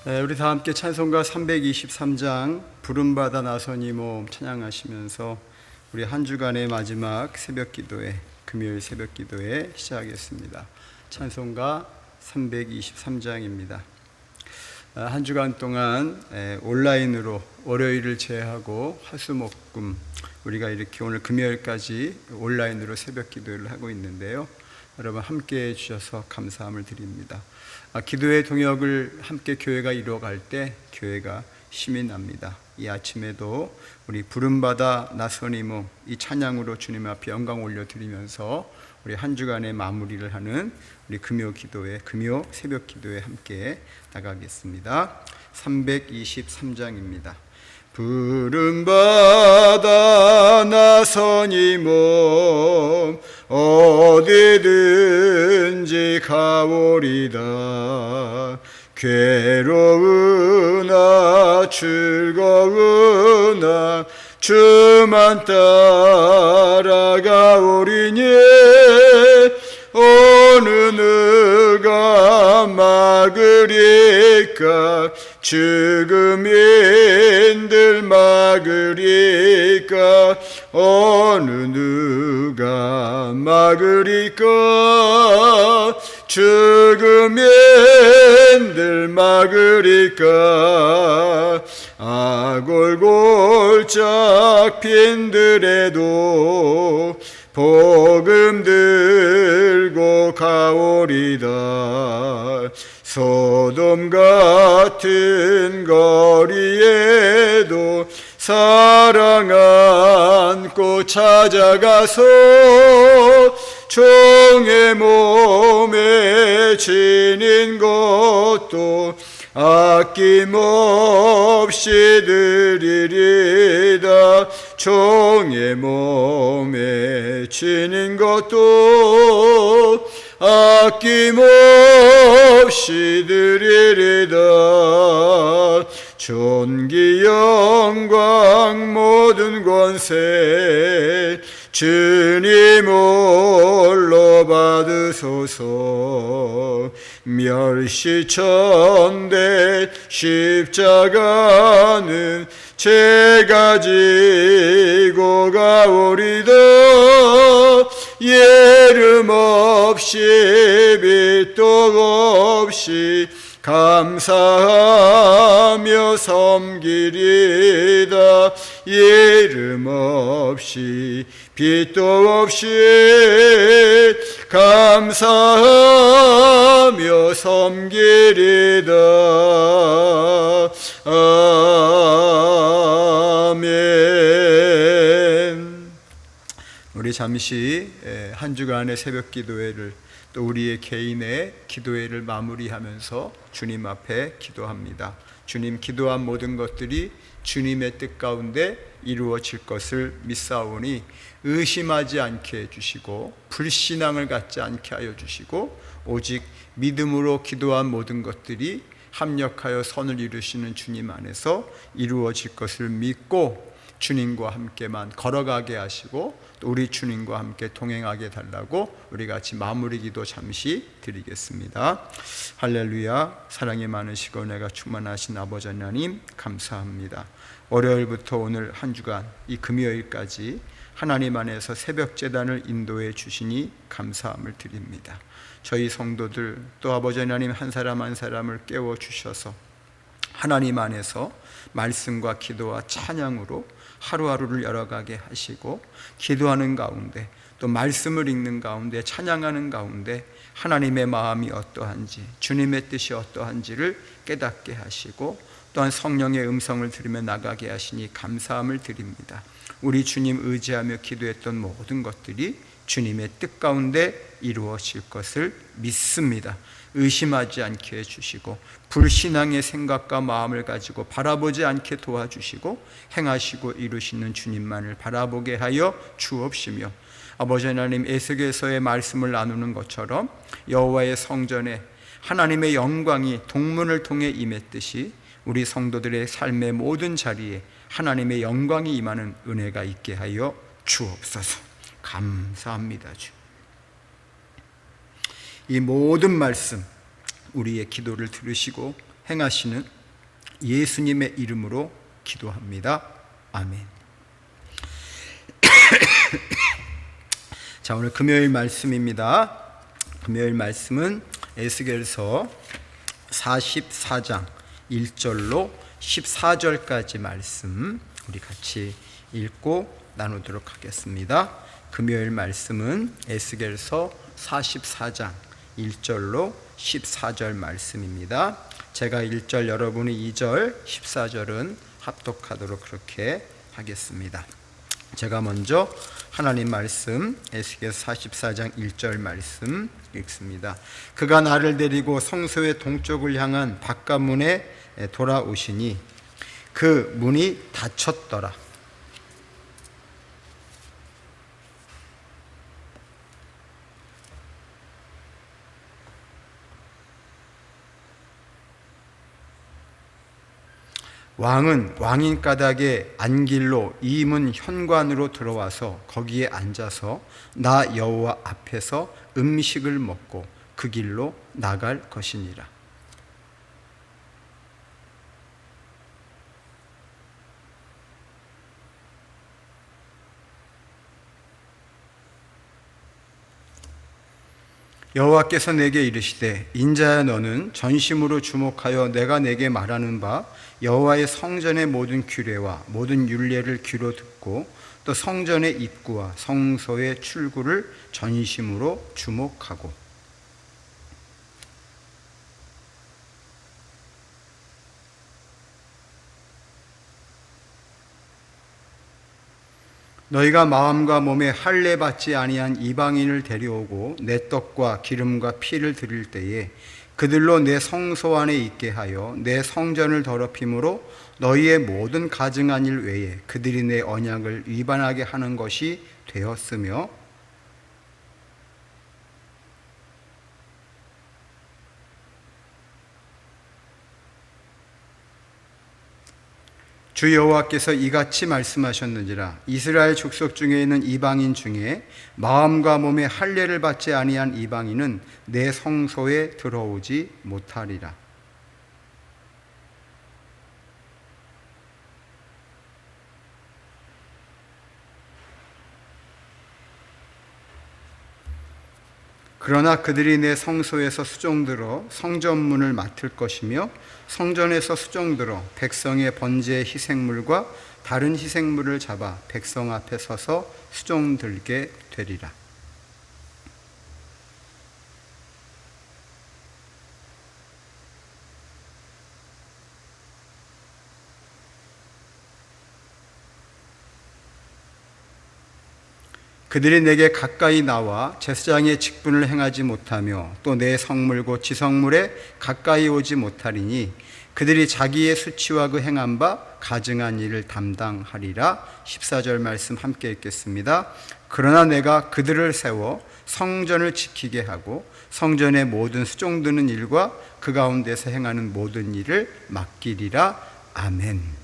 우리 다 함께 찬송가 323장 부름받아 나선 이 몸 찬양하시면서 우리 한 주간의 마지막 새벽 기도회, 금요일 새벽 기도회 시작하겠습니다. 찬송가 323장입니다. 한 주간 동안 온라인으로 월요일을 제외하고 화수목금 우리가 이렇게 오늘 금요일까지 온라인으로 새벽 기도를 하고 있는데요. 여러분 함께 해주셔서 감사함을 드립니다. 기도의 동역을 함께 교회가 이루어갈 때 교회가 힘이 납니다. 이 아침에도 우리 부름받아 나선 이 몸 이 찬양으로 주님 앞에 영광 올려드리면서 우리 한 주간의 마무리를 하는 우리 금요 기도회, 금요 새벽 기도회 함께 나가겠습니다. 323장입니다. 부름받아 나선 이 몸 어디든지 가오리다. 괴로우나 즐거우나 주만 따라가오리니 어느 누가 막으리까. 죽음인들 막으리까. 어느 누가 막으리까. 죽음인들 막으리까. 아골골짝 빈들에도 복음 들고 가오리다. 소돔 같은 거리에도 사랑 안고 찾아가서 종의 몸에 지닌 것도 아낌없이 드리리다. 종의 몸에 지닌 것도 아낌없이 드리리다. 존귀 영광 모든 권세 주님 홀로 받으소서. 멸시천대 십자가는 제가 지고 가오리다. 예름 없이 빛도 없이 감사하며 섬기리다. 예름 없이 빛도 없이 감사하며 섬기리다. 아멘. 우리 잠시 한 주간의 새벽 기도회를 또 우리의 개인의 기도회를 마무리하면서 주님 앞에 기도합니다. 주님, 기도한 모든 것들이 주님의 뜻 가운데 이루어질 것을 믿사오니 의심하지 않게 해주시고 불신앙을 갖지 않게 하여 주시고 오직 믿음으로 기도한 모든 것들이 합력하여 선을 이루시는 주님 안에서 이루어질 것을 믿고 주님과 함께만 걸어가게 하시고 또 우리 주님과 함께 동행하게 달라고 우리 같이 마무리 기도 잠시 드리겠습니다. 할렐루야. 사랑이 많으시고 은혜가 충만하신 아버지 하나님 감사합니다. 월요일부터 오늘 한 주간 이 금요일까지 하나님 안에서 새벽 제단을 인도해 주시니 감사함을 드립니다. 저희 성도들 또 아버지 하나님 한 사람 한 사람을 깨워 주셔서 하나님 안에서 말씀과 기도와 찬양으로 하루하루를 열어가게 하시고 기도하는 가운데 또 말씀을 읽는 가운데 찬양하는 가운데 하나님의 마음이 어떠한지 주님의 뜻이 어떠한지를 깨닫게 하시고 또한 성령의 음성을 들으며 나가게 하시니 감사함을 드립니다. 우리 주님 의지하며 기도했던 모든 것들이 주님의 뜻 가운데 이루어질 것을 믿습니다. 의심하지 않게 해주시고 불신앙의 생각과 마음을 가지고 바라보지 않게 도와주시고 행하시고 이루시는 주님만을 바라보게 하여 주옵시며 아버지 하나님, 에스겔서의 말씀을 나누는 것처럼 여호와의 성전에 하나님의 영광이 동문을 통해 임했듯이 우리 성도들의 삶의 모든 자리에 하나님의 영광이 임하는 은혜가 있게 하여 주옵소서. 감사합니다. 주. 이 모든 말씀 우리의 기도를 들으시고 행하시는 예수님의 이름으로 기도합니다. 아멘. 자, 오늘 금요일 말씀입니다. 금요일 말씀은 에스겔서 44장 1절로 14절까지 말씀 우리 같이 읽고 나누도록 하겠습니다. 금요일 말씀은 에스겔서 44장 1절로 14절 말씀입니다. 제가 1절, 여러분이 2절, 14절은 합독하도록 그렇게 하겠습니다. 제가 먼저 하나님 말씀 에스겔 44장 1절 말씀 읽습니다. 그가 나를 데리고 성소의 동쪽을 향한 바깥문에 돌아오시니 그 문이 닫혔더라. 왕은 왕인 까닭에 안길로 이 문 현관으로 들어와서 거기에 앉아서 나 여호와 앞에서 음식을 먹고 그 길로 나갈 것이니라. 여호와께서 내게 이르시되 인자야 너는 전심으로 주목하여 내가 내게 말하는 바 여호와의 성전의 모든 규례와 모든 율례를 귀로 듣고 또 성전의 입구와 성소의 출구를 전심으로 주목하고 너희가 마음과 몸에 할례 받지 아니한 이방인을 데려오고 내 떡과 기름과 피를 드릴 때에 그들로 내 성소 안에 있게 하여 내 성전을 더럽힘으로 너희의 모든 가증한 일 외에 그들이 내 언약을 위반하게 하는 것이 되었으며 주 여호와께서 이같이 말씀하셨느니라. 이스라엘 족속 중에 있는 이방인 중에 마음과 몸에 할례를 받지 아니한 이방인은 내 성소에 들어오지 못하리라. 그러나 그들이 내 성소에서 수종들어 성전문을 맡을 것이며 성전에서 수종들어 백성의 번제의 희생물과 다른 희생물을 잡아 백성 앞에 서서 수종들게 되리라. 그들이 내게 가까이 나와 제사장의 직분을 행하지 못하며 또 내 성물 곧 지성물에 가까이 오지 못하리니 그들이 자기의 수치와 그 행한 바 가증한 일을 담당하리라. 14절 말씀 함께 읽겠습니다. 그러나 내가 그들을 세워 성전을 지키게 하고 성전의 모든 수종드는 일과 그 가운데서 행하는 모든 일을 맡기리라. 아멘.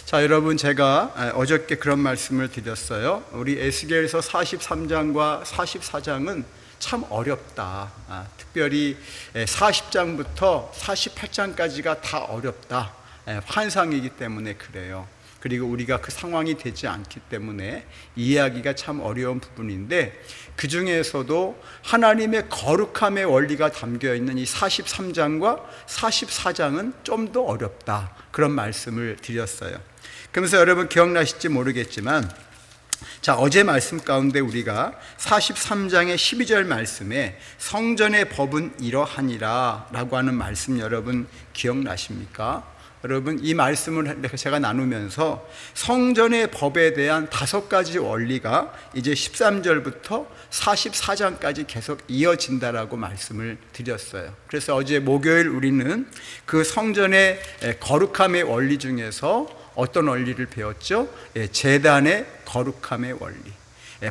자, 여러분, 제가 어저께 그런 말씀을 드렸어요. 우리 에스겔서 43장과 44장은 참 어렵다. 특별히 40장부터 48장까지가 다 어렵다. 환상이기 때문에 그래요. 그리고 우리가 그 상황이 되지 않기 때문에 이해하기가 참 어려운 부분인데, 그 중에서도 하나님의 거룩함의 원리가 담겨있는 이 43장과 44장은 좀 더 어렵다, 그런 말씀을 드렸어요. 그러면서 여러분 기억나실지 모르겠지만, 자, 어제 말씀 가운데 우리가 43장의 12절 말씀에 성전의 법은 이러하니라 라고 하는 말씀 여러분 기억나십니까? 여러분, 이 말씀을 제가 나누면서 성전의 법에 대한 5가지 원리가 이제 13절부터 44장까지 계속 이어진다라고 말씀을 드렸어요. 그래서 어제 목요일 우리는 그 성전의 거룩함의 원리 중에서 어떤 원리를 배웠죠? 제단의 거룩함의 원리.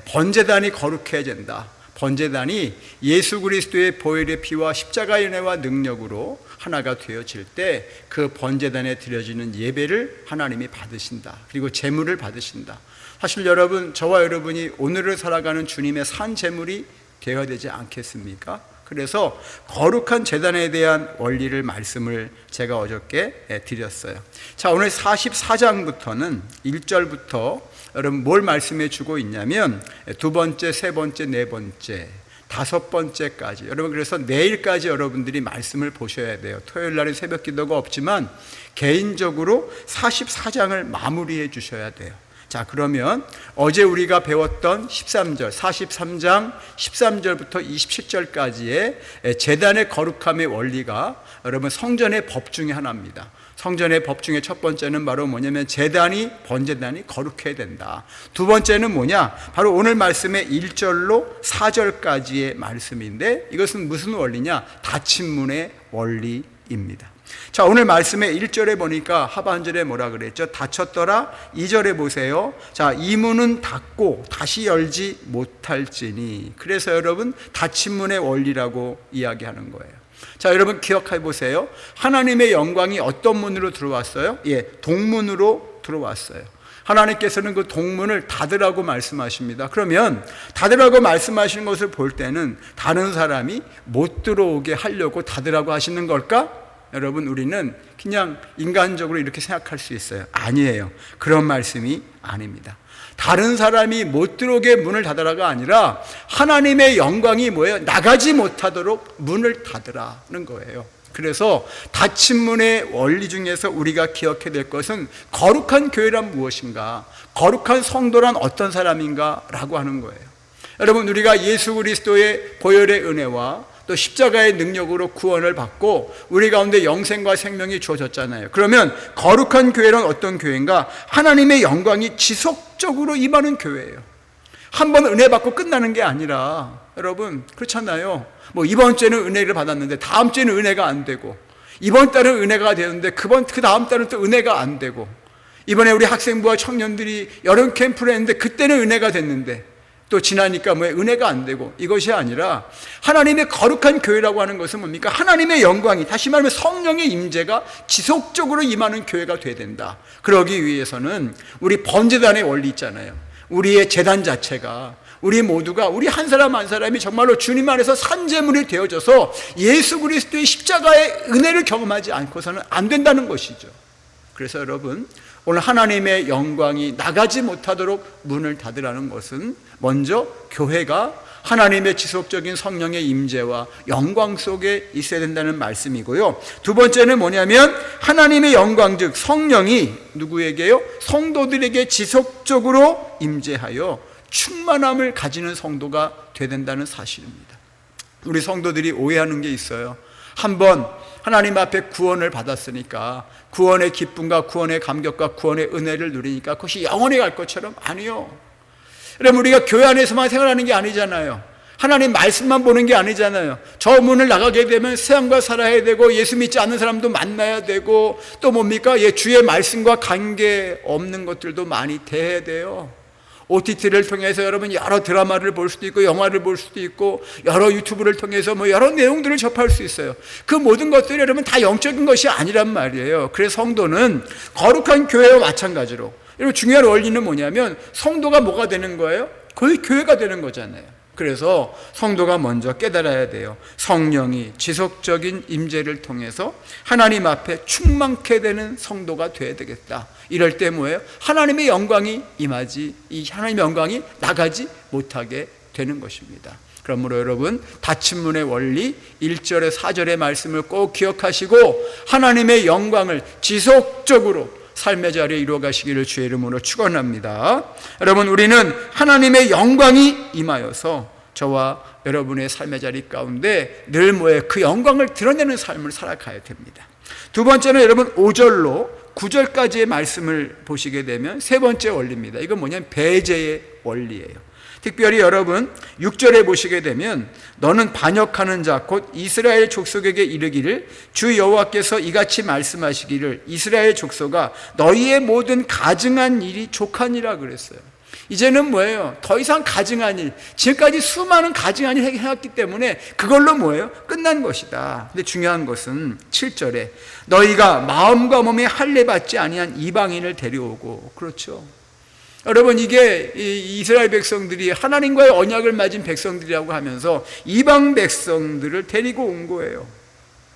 번제단이 거룩해야 된다. 번제단이 예수 그리스도의 보혈의 피와 십자가의 은혜와 능력으로 하나가 되어질 때 그 번제단에 드려지는 예배를 하나님이 받으신다. 그리고 제물을 받으신다. 사실 여러분, 저와 여러분이 오늘을 살아가는 주님의 산 제물이 되어야 되지 않겠습니까? 그래서 거룩한 제단에 대한 원리를 말씀을 제가 어저께 드렸어요. 자, 오늘 44장부터는 1절부터 여러분 뭘 말씀해 주고 있냐면 두 번째, 세 번째, 네 번째, 다섯 번째까지, 여러분 그래서 내일까지 여러분들이 말씀을 보셔야 돼요. 토요일 날은 새벽 기도가 없지만 개인적으로 44장을 마무리해 주셔야 돼요. 자, 그러면 어제 우리가 배웠던 13절, 43장 13절부터 27절까지의 제단의 거룩함의 원리가 여러분 성전의 법 중에 하나입니다. 성전의 법 중에 첫 번째는 바로 뭐냐면 제단이, 번제단이 거룩해야 된다. 두 번째는 뭐냐? 바로 오늘 말씀의 1절로 4절까지의 말씀인데, 이것은 무슨 원리냐? 닫힌 문의 원리입니다. 자, 오늘 말씀의 1절에 보니까 하반절에 뭐라 그랬죠? 닫혔더라. 2절에 보세요. 자, 이 문은 닫고 다시 열지 못할지니. 그래서 여러분 닫힌 문의 원리라고 이야기하는 거예요. 자, 여러분 기억해 보세요. 하나님의 영광이 어떤 문으로 들어왔어요? 동문으로 들어왔어요. 하나님께서는 그 동문을 닫으라고 말씀하십니다. 그러면 닫으라고 말씀하시는 것을 볼 때는 다른 사람이 못 들어오게 하려고 닫으라고 하시는 걸까? 여러분, 우리는 그냥 인간적으로 이렇게 생각할 수 있어요. 아니에요. 그런 말씀이 아닙니다. 다른 사람이 못 들어오게 문을 닫으라가 아니라 하나님의 영광이 뭐예요? 나가지 못하도록 문을 닫으라는 거예요. 그래서 닫힌 문의 원리 중에서 우리가 기억해야 될 것은 거룩한 교회란 무엇인가? 거룩한 성도란 어떤 사람인가? 라고 하는 거예요. 여러분, 우리가 예수 그리스도의 보혈의 은혜와 또 십자가의 능력으로 구원을 받고 우리 가운데 영생과 생명이 주어졌잖아요. 그러면 거룩한 교회는 어떤 교회인가? 하나님의 영광이 지속적으로 임하는 교회예요. 한 번 은혜 받고 끝나는 게 아니라, 여러분 그렇잖아요. 뭐 이번 주에는 은혜를 받았는데 다음 주에는 은혜가 안 되고, 이번 달은 은혜가 되는데 그 다음 달은 또 은혜가 안 되고, 이번에 우리 학생부와 청년들이 여름 캠프를 했는데 그때는 은혜가 됐는데 또 지나니까 은혜가 안 되고, 이것이 아니라 하나님의 거룩한 교회라고 하는 것은 뭡니까? 하나님의 영광이, 다시 말하면 성령의 임재가 지속적으로 임하는 교회가 돼야 된다. 그러기 위해서는 우리 번제단의 원리 있잖아요. 우리의 제단 자체가, 우리 모두가, 우리 한 사람 한 사람이 정말로 주님 안에서 산제물이 되어져서 예수 그리스도의 십자가의 은혜를 경험하지 않고서는 안 된다는 것이죠. 그래서 여러분, 오늘 하나님의 영광이 나가지 못하도록 문을 닫으라는 것은 먼저 교회가 하나님의 지속적인 성령의 임재와 영광 속에 있어야 된다는 말씀이고요. 두 번째는 뭐냐면 하나님의 영광, 즉 성령이 누구에게요? 성도들에게 지속적으로 임재하여 충만함을 가지는 성도가 되어야 된다는 사실입니다. 우리 성도들이 오해하는 게 있어요. 한번 하나님 앞에 구원을 받았으니까 구원의 기쁨과 구원의 감격과 구원의 은혜를 누리니까 그것이 영원히 갈 것처럼, 아니요. 여러분, 우리가 교회 안에서만 생활하는 게 아니잖아요. 하나님 말씀만 보는 게 아니잖아요. 저 문을 나가게 되면 세상과 살아야 되고, 예수 믿지 않는 사람도 만나야 되고, 또 뭡니까? 주의 말씀과 관계 없는 것들도 많이 대해야 돼요. OTT를 통해서 여러분 여러 드라마를 볼 수도 있고, 영화를 볼 수도 있고, 여러 유튜브를 통해서 여러 내용들을 접할 수 있어요. 그 모든 것들이 여러분 다 영적인 것이 아니란 말이에요. 그래서 성도는 거룩한 교회와 마찬가지로, 여러분 중요한 원리는 뭐냐면 성도가 뭐가 되는 거예요? 거의 교회가 되는 거잖아요. 그래서 성도가 먼저 깨달아야 돼요. 성령이 지속적인 임재를 통해서 하나님 앞에 충만케 되는 성도가 되어야 되겠다. 이럴 때 뭐예요? 하나님의 영광이 임하지, 이 하나님의 영광이 나가지 못하게 되는 것입니다. 그러므로 여러분, 닫힌 문의 원리 1절에 4절의 말씀을 꼭 기억하시고 하나님의 영광을 지속적으로 삶의 자리에 이루어 가시기를 주의 이름으로 축원합니다. 여러분, 우리는 하나님의 영광이 임하여서 저와 여러분의 삶의 자리 가운데 늘 그 영광을 드러내는 삶을 살아가야 됩니다. 두 번째는 여러분 5절로 9절까지의 말씀을 보시게 되면 세 번째 원리입니다. 이건 뭐냐면 배제의 원리예요. 특별히 여러분 6절에 보시게 되면 너는 반역하는 자 곧 이스라엘 족속에게 이르기를 주 여호와께서 이같이 말씀하시기를 이스라엘 족속아 너희의 모든 가증한 일이 족하니라 그랬어요. 이제는 뭐예요? 더 이상 가증한 일, 지금까지 수많은 가증한 일 해왔기 때문에 그걸로 뭐예요? 끝난 것이다. 근데 중요한 것은 7절에 너희가 마음과 몸에 할례 받지 아니한 이방인을 데려오고, 그렇죠? 여러분, 이게 이스라엘 백성들이 하나님과의 언약을 맺은 백성들이라고 하면서 이방 백성들을 데리고 온 거예요.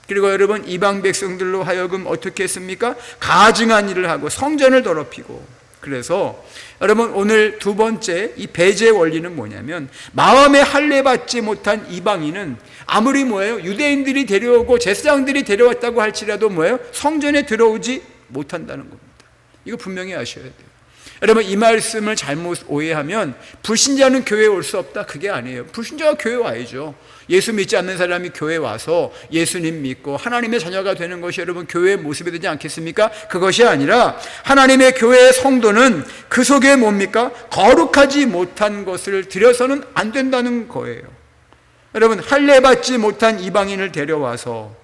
그리고 여러분, 이방 백성들로 하여금 어떻게 했습니까? 가증한 일을 하고 성전을 더럽히고. 그래서 여러분, 오늘 두 번째 이 배제 원리는 뭐냐면, 마음에 할례 받지 못한 이방인은 아무리 유대인들이 데려오고 제사장들이 데려왔다고 할지라도 성전에 들어오지 못한다는 겁니다. 이거 분명히 아셔야 돼요. 여러분, 이 말씀을 잘못 오해하면 불신자는 교회에 올 수 없다, 그게 아니에요. 불신자가 교회에 와야죠. 예수 믿지 않는 사람이 교회에 와서 예수님 믿고 하나님의 자녀가 되는 것이 여러분 교회의 모습이 되지 않겠습니까? 그것이 아니라 하나님의 교회의 성도는 그 속에 뭡니까? 거룩하지 못한 것을 들여서는 안 된다는 거예요. 여러분, 할례 받지 못한 이방인을 데려와서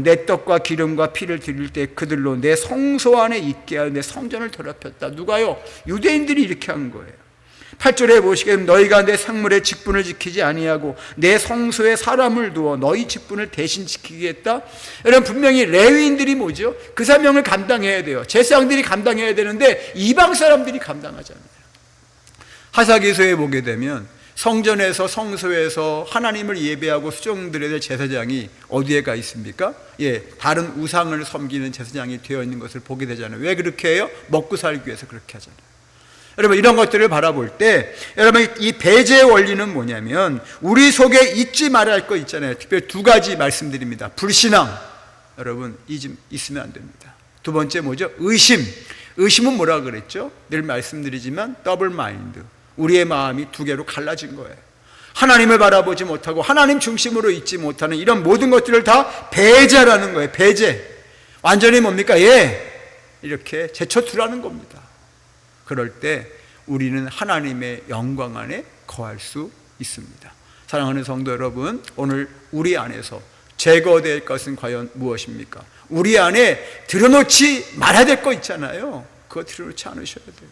내 떡과 기름과 피를 드릴 때 그들로 내 성소 안에 있게 하여 내 성전을 더럽혔다. 누가요? 유대인들이 이렇게 한 거예요. 8절에 보시게 되면, 너희가 내 성물의 직분을 지키지 아니하고 내 성소에 사람을 두어 너희 직분을 대신 지키겠다. 여러분, 분명히 레위인들이 뭐죠? 그 사명을 감당해야 돼요. 제사장들이 감당해야 되는데 이방 사람들이 감당하잖아요. 하사기서에 보게 되면 성전에서 성소에서 하나님을 예배하고 수종드려야 될 제사장이 어디에 가 있습니까? 다른 우상을 섬기는 제사장이 되어 있는 것을 보게 되잖아요. 왜 그렇게 해요? 먹고 살기 위해서 그렇게 하잖아요. 여러분, 이런 것들을 바라볼 때 여러분, 이 배제의 원리는 뭐냐면, 우리 속에 잊지 말아야 할 거 있잖아요. 특별히 두 가지 말씀드립니다. 불신앙, 여러분 있으면 안 됩니다. 두 번째 뭐죠? 의심은 뭐라 그랬죠? 늘 말씀드리지만 더블 마인드, 우리의 마음이 두 개로 갈라진 거예요. 하나님을 바라보지 못하고 하나님 중심으로 있지 못하는 이런 모든 것들을 다 배제라는 거예요. 배제. 완전히 뭡니까? 이렇게 제쳐두라는 겁니다. 그럴 때 우리는 하나님의 영광 안에 거할 수 있습니다. 사랑하는 성도 여러분, 오늘 우리 안에서 제거될 것은 과연 무엇입니까? 우리 안에 들여놓지 말아야 될 거 있잖아요. 그거 들여놓지 않으셔야 돼요.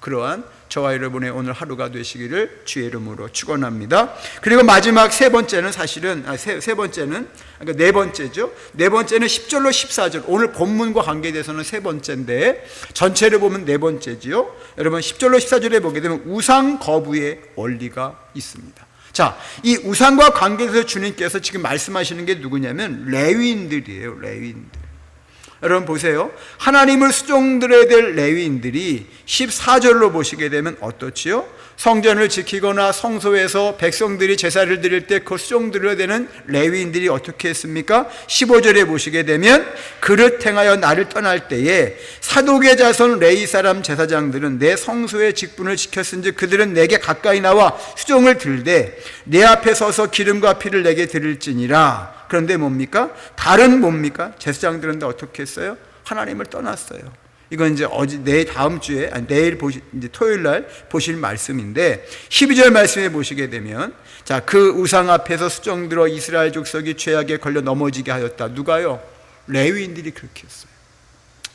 그러한 저와 여러분의 오늘 하루가 되시기를 주의 이름으로 축원합니다. 그리고 마지막 세 번째는 그러니까 네 번째죠. 네 번째는 10절로 14절. 오늘 본문과 관계돼서는 세 번째인데 전체를 보면 네 번째지요. 여러분, 10절로 14절에 보게 되면 우상 거부의 원리가 있습니다. 자, 이 우상과 관계돼서 주님께서 지금 말씀하시는 게 누구냐면 레위인들이에요. 레위인들. 여러분 보세요. 하나님을 수종드려야 될 레위인들이 14절로 보시게 되면 어떻지요? 성전을 지키거나 성소에서 백성들이 제사를 드릴 때 그 수종드려야 되는 레위인들이 어떻게 했습니까? 15절에 보시게 되면, 그릇 행하여 나를 떠날 때에 사독의 자손 레위 사람 제사장들은 내 성소의 직분을 지켰은즉 그들은 내게 가까이 나와 수종을 들되 내 앞에 서서 기름과 피를 내게 드릴지니라. 그런데 뭡니까? 뭡니까? 제사장들은 어떻게 했어요? 하나님을 떠났어요. 이건 이제 내일 이제 토요일 날 보실 말씀인데, 12절 말씀에 보시게 되면, 자, 그 우상 앞에서 수종들어 이스라엘 족속이 죄악에 걸려 넘어지게 하였다. 누가요? 레위인들이 그렇게 했어요.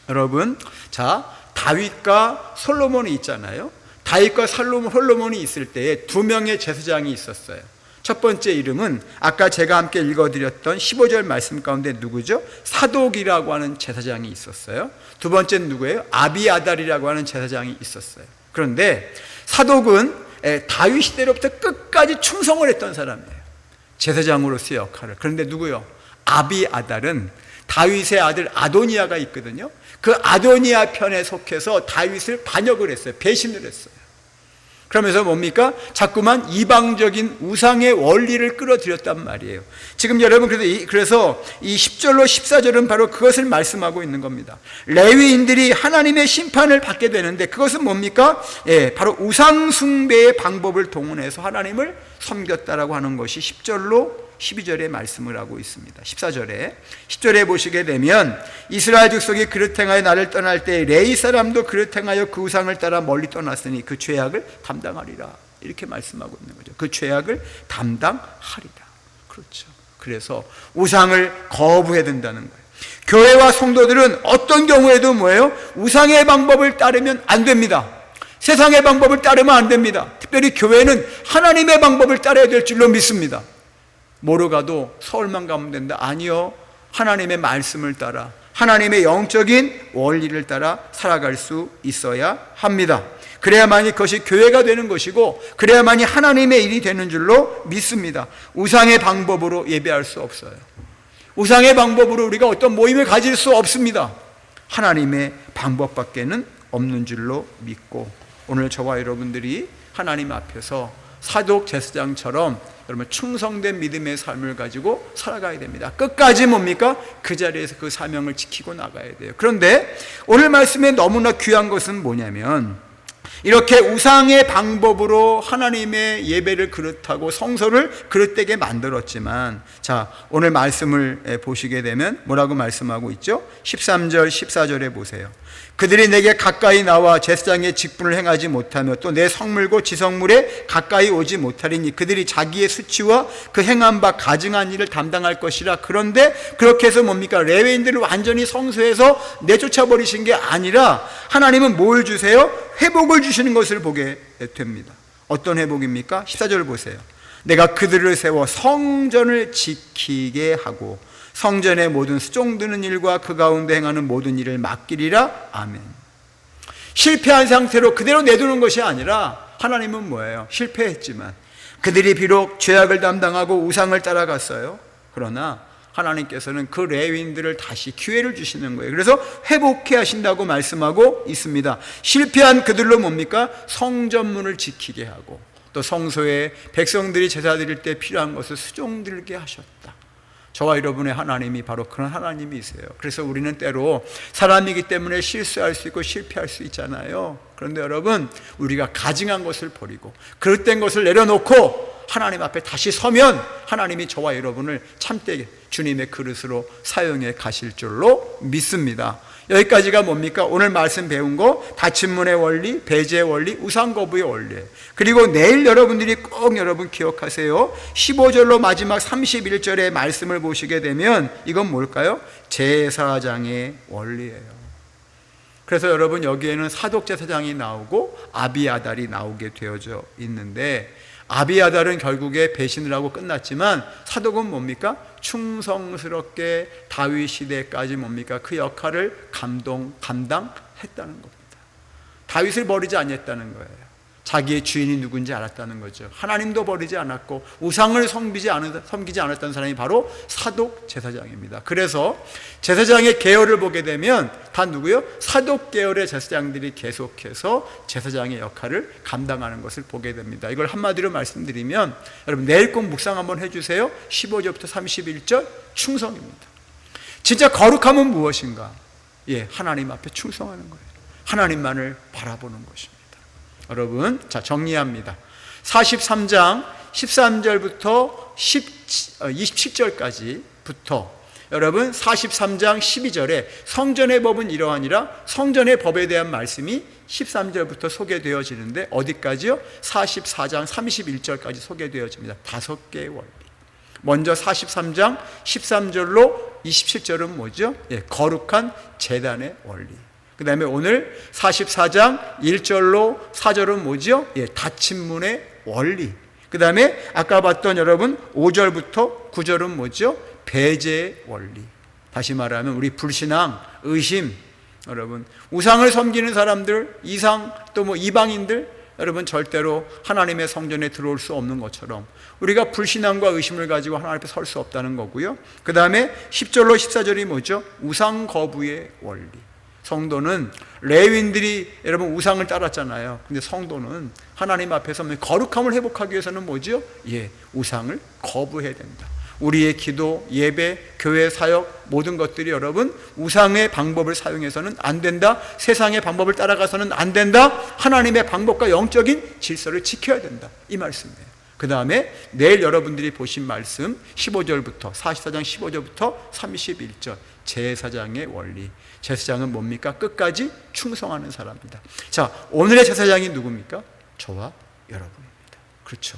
여러분, 자, 다윗과 솔로몬이 있잖아요. 다윗과 솔로몬이 있을 때에 두 명의 제사장이 있었어요. 첫 번째 이름은 아까 제가 함께 읽어드렸던 15절 말씀 가운데 누구죠? 사독이라고 하는 제사장이 있었어요. 두 번째는 누구예요? 아비아달이라고 하는 제사장이 있었어요. 그런데 사독은 다윗 시대로부터 끝까지 충성을 했던 사람이에요. 제사장으로서의 역할을. 그런데 누구요? 아비아달은 다윗의 아들 아도니아가 있거든요. 그 아도니아 편에 속해서 다윗을 반역을 했어요. 배신을 했어요. 그러면서 뭡니까? 자꾸만 이방적인 우상의 원리를 끌어들였단 말이에요. 지금 여러분, 그래서 이 10절로 14절은 바로 그것을 말씀하고 있는 겁니다. 레위인들이 하나님의 심판을 받게 되는데 그것은 뭡니까? 바로 우상 숭배의 방법을 동원해서 하나님을 섬겼다라고 하는 것이 10절로 12절에 말씀을 하고 있습니다. 10절에 보시게 되면, 이스라엘 족속이 그릇 행하여 나를 떠날 때 레위 사람도 그릇 행하여 그 우상을 따라 멀리 떠났으니 그 죄악을 담당하리라. 이렇게 말씀하고 있는 거죠. 그 죄악을 담당하리라. 그렇죠. 그래서 우상을 거부해야 된다는 거예요. 교회와 성도들은 어떤 경우에도 우상의 방법을 따르면 안 됩니다. 세상의 방법을 따르면 안 됩니다. 특별히 교회는 하나님의 방법을 따라야 될 줄로 믿습니다. 뭐로 가도 서울만 가면 된다? 아니요. 하나님의 말씀을 따라, 하나님의 영적인 원리를 따라 살아갈 수 있어야 합니다. 그래야만이 그것이 교회가 되는 것이고 그래야만이 하나님의 일이 되는 줄로 믿습니다. 우상의 방법으로 예배할 수 없어요. 우상의 방법으로 우리가 어떤 모임을 가질 수 없습니다. 하나님의 방법밖에는 없는 줄로 믿고 오늘 저와 여러분들이 하나님 앞에서 사독 제사장처럼 여러분 충성된 믿음의 삶을 가지고 살아가야 됩니다. 끝까지 뭡니까? 그 자리에서 그 사명을 지키고 나가야 돼요. 그런데 오늘 말씀에 너무나 귀한 것은 뭐냐면 이렇게 우상의 방법으로 하나님의 예배를 그릇하고 성소를 그릇되게 만들었지만 자, 오늘 말씀을 보시게 되면 뭐라고 말씀하고 있죠? 13절 14절에 보세요. 그들이 내게 가까이 나와 제사장의 직분을 행하지 못하며 또 내 성물고 지성물에 가까이 오지 못하리니 그들이 자기의 수치와 그 행한 바 가증한 일을 담당할 것이라. 그런데 그렇게 해서 뭡니까? 레위인들을 완전히 성소에서 내쫓아 버리신 게 아니라 하나님은 뭘 주세요? 회복을 주시는 것을 보게 됩니다. 어떤 회복입니까? 14절 보세요. 내가 그들을 세워 성전을 지키게 하고 성전의 모든 수종드는 일과 그 가운데 행하는 모든 일을 맡기리라. 아멘. 실패한 상태로 그대로 내두는 것이 아니라 하나님은 뭐예요? 실패했지만 그들이 비록 죄악을 담당하고 우상을 따라갔어요. 그러나 하나님께서는 그 레위인들을 다시 기회를 주시는 거예요. 그래서 회복해 하신다고 말씀하고 있습니다. 실패한 그들로 뭡니까? 성전문을 지키게 하고 또 성소에 백성들이 제사 드릴 때 필요한 것을 수종들게 하셨다. 저와 여러분의 하나님이 바로 그런 하나님이세요. 그래서 우리는 때로 사람이기 때문에 실수할 수 있고 실패할 수 있잖아요. 그런데 여러분, 우리가 가증한 것을 버리고 그릇된 것을 내려놓고 하나님 앞에 다시 서면 하나님이 저와 여러분을 참되게 주님의 그릇으로 사용해 가실 줄로 믿습니다. 여기까지가 뭡니까? 오늘 말씀 배운 거 닫힌 문의 원리, 배제의 원리, 우상거부의 원리예요. 그리고 내일 여러분들이 꼭 여러분 기억하세요. 15절로 마지막 31절의 말씀을 보시게 되면 이건 뭘까요? 제사장의 원리예요. 그래서 여러분 여기에는 사독제사장이 나오고 아비아달이 나오게 되어져 있는데 아비아달은 결국에 배신을 하고 끝났지만 사독은 뭡니까? 충성스럽게 다윗 시대까지 뭡니까? 그 역할을 감당했다는 겁니다. 다윗을 버리지 않았다는 거예요. 자기의 주인이 누군지 알았다는 거죠. 하나님도 버리지 않았고 우상을 섬기지 않았다는 사람이 바로 사독 제사장입니다. 그래서 제사장의 계열을 보게 되면 다 누구요? 사독 계열의 제사장들이 계속해서 제사장의 역할을 감당하는 것을 보게 됩니다. 이걸 한마디로 말씀드리면 여러분 내일 꼭 묵상 한번 해주세요. 15절부터 31절 충성입니다. 진짜 거룩함은 무엇인가? 하나님 앞에 충성하는 거예요. 하나님만을 바라보는 것입니다. 여러분, 자 정리합니다. 43장 13절부터 27절까지부터 여러분 43장 12절에 성전의 법은 이러하니라 성전의 법에 대한 말씀이 13절부터 소개되어지는데 어디까지요? 44장 31절까지 소개되어집니다. 5개의 원리. 먼저 43장 13절로 27절은 뭐죠? 거룩한 제단의 원리. 그 다음에 오늘 44장 1절로 4절은 뭐죠? 닫힌 문의 원리. 그 다음에 아까 봤던 여러분 5절부터 9절은 뭐죠? 배제의 원리. 다시 말하면 우리 불신앙, 의심, 여러분 우상을 섬기는 사람들, 이상 또 뭐 이방인들 여러분 절대로 하나님의 성전에 들어올 수 없는 것처럼 우리가 불신앙과 의심을 가지고 하나님 앞에 설 수 없다는 거고요. 그 다음에 10절로 14절이 뭐죠? 우상 거부의 원리. 성도는 레위인들이 여러분 우상을 따랐잖아요. 근데 성도는 하나님 앞에서 거룩함을 회복하기 위해서는 뭐죠? 우상을 거부해야 된다. 우리의 기도, 예배, 교회 사역 모든 것들이 여러분 우상의 방법을 사용해서는 안 된다. 세상의 방법을 따라가서는 안 된다. 하나님의 방법과 영적인 질서를 지켜야 된다. 이 말씀이에요. 그 다음에 내일 여러분들이 보신 말씀 15절부터 44장 15절부터 31절 제사장의 원리. 제사장은 뭡니까? 끝까지 충성하는 사람입니다. 자, 오늘의 제사장이 누굽니까? 저와 여러분입니다. 그렇죠.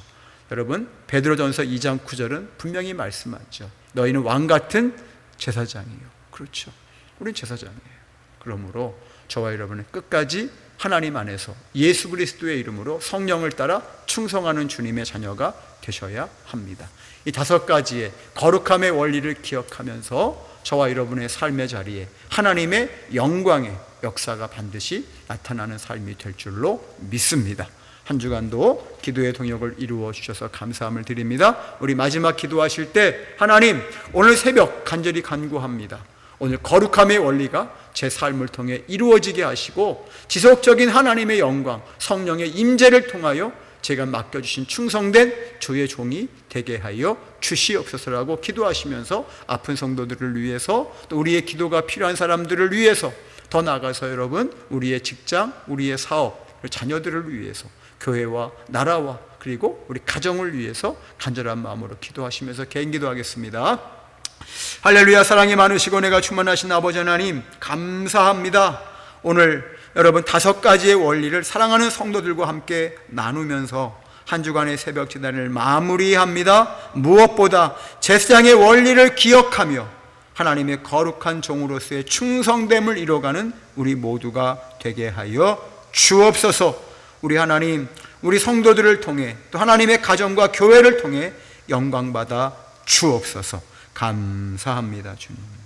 여러분 베드로전서 2장 9절은 분명히 말씀하죠. 너희는 왕같은 제사장이에요. 그렇죠. 우린 제사장이에요. 그러므로 저와 여러분은 끝까지 하나님 안에서 예수 그리스도의 이름으로 성령을 따라 충성하는 주님의 자녀가 되셔야 합니다. 이 5가지의 거룩함의 원리를 기억하면서 저와 여러분의 삶의 자리에 하나님의 영광에 역사가 반드시 나타나는 삶이 될 줄로 믿습니다. 한 주간도 기도의 동역을 이루어 주셔서 감사함을 드립니다. 우리 마지막 기도하실 때 하나님, 오늘 새벽 간절히 간구합니다. 오늘 거룩함의 원리가 제 삶을 통해 이루어지게 하시고 지속적인 하나님의 영광, 성령의 임재를 통하여 제가 맡겨주신 충성된 주의 종이 되게 하여 주시옵소서라고 기도하시면서 아픈 성도들을 위해서, 또 우리의 기도가 필요한 사람들을 위해서, 더 나아가서 여러분 우리의 직장, 우리의 사업, 자녀들을 위해서, 교회와 나라와 그리고 우리 가정을 위해서 간절한 마음으로 기도하시면서 개인 기도하겠습니다. 할렐루야. 사랑이 많으시고 내가 충만하신 아버지 하나님, 감사합니다. 오늘 여러분 5가지의 원리를 사랑하는 성도들과 함께 나누면서 한 주간의 새벽 기도를 마무리합니다. 무엇보다 제사장의 원리를 기억하며 하나님의 거룩한 종으로서의 충성됨을 이뤄가는 우리 모두가 되게 하여 주옵소서. 우리 하나님, 우리 성도들을 통해 또 하나님의 가정과 교회를 통해 영광받아 주옵소서. 감사합니다, 주님.